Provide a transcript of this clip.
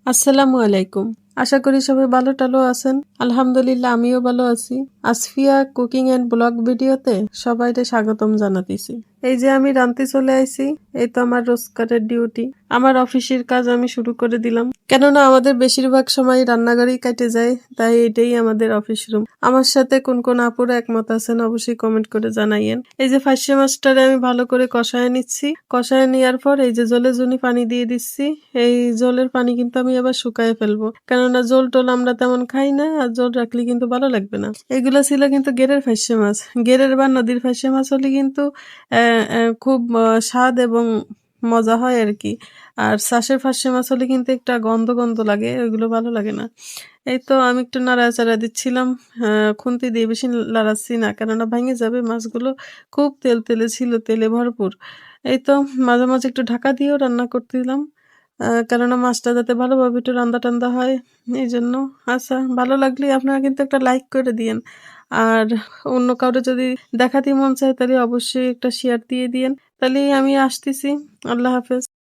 আসসালামু আলাইকুম। আশা করি সবাই ভালো টালো আছেন। আলহামদুলিল্লাহ আমিও ভালো আছি। আসফিয়া কুকিং এন্ড ব্লগ ভিডিওতে সবাইকে স্বাগতম জানাতেছি। এই যে আমি রান্তে চলে আইছি, এই তো আমার রোজকারের ডিউটি। আমার অফিসের কাজ আমি শুরু করে দিলাম। কেননা আমাদের বেশিরভাগ সময় রান্নাঘরেই কেটে যায়, তাই এটাই আমাদের অফিস রুম। আমার সাথে কোন কোন আপুরা একমত আছেন অবশ্যই কমেন্ট করে জানাইয়েন। এই যে ফার্স্ট মাস্টারে আমি ভালো করে কষায় নিচ্ছি। কষায় নেওয়ার পর এই যে জলে জুনি পানি দিয়ে দিচ্ছি। এই জলের পানি কিন্তু আমি আবার শুকায় ফেলবো, কেননা জল টোল আমরা তেমন খাই না, আর জল রাখলে কিন্তু ভালো লাগবে না। এগুলো ছিল কিন্তু গেরের ফার্স্ট মাছ। গেরের বা নদীর ফার্স্ট মাছ হলে কিন্তু খুব স্বাদ এবং মজা হয় আর কি। আর শ্বাসের ফার্স্ট মাছ হলে কিন্তু একটা গন্ধ গন্ধ লাগে, ওইগুলো ভালো লাগে না। এই তো আমি একটু নাড়াচাড়া দিচ্ছিলাম। খুন্তি দিয়ে বেশি লাড়াচ্ছি না, কেননা ভেঙে যাবে মাছগুলো। খুব তেল তেলে ছিল, তেলে ভরপুর। এই তো মাঝে মাঝে একটু ঢাকা দিয়েও রান্না করতেছিলাম, কেননা মাছটা যাতে ভালোভাবে একটু রান্দা টান্দা হয়, এই জন্য। আচ্ছা, ভালো লাগলে আপনারা কিন্তু একটা লাইক করে দিয়েন। আর অন্য কাউরে যদি দেখাতে মন চায় তাহলে অবশ্যই একটা শেয়ার দিয়ে দিয়েন। তাহলেই আমি আসতেছি। আল্লাহ হাফেজ।